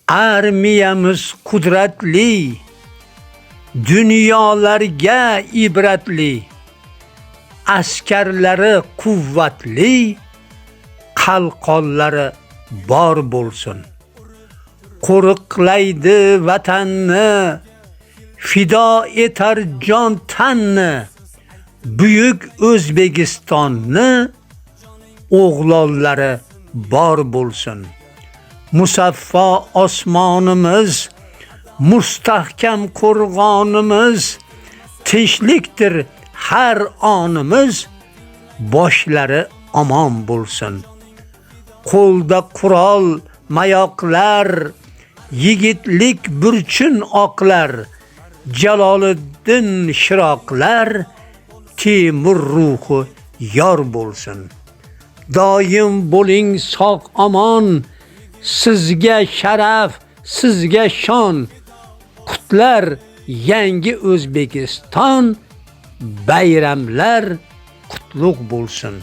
Armiyamiz qudratli, dunyolarga ibratli, askarlari quvvatli, qalqonlari bor bo'lsin. Qo'riqlaydi vatanni, fido etar jon tanni, buyuk O'zbekistonni o'g'lonlari bor bo'lsin. Musaffo osmonimiz, mustahkam qo'rg'onimiz, tinchlikdir har onimiz, boshlari omon bo'lsin. Qo'lda qurol mayoqlar, yigitlik burchun oqlar, Jaloliddin shiroqlar, Temur ruhi yor bo'lsin. Doim bo'ling sog' omon, sizga sharaf, sizga shon. Qutlar yangi O'zbekiston, bayramlar qutlug' bo'lsin.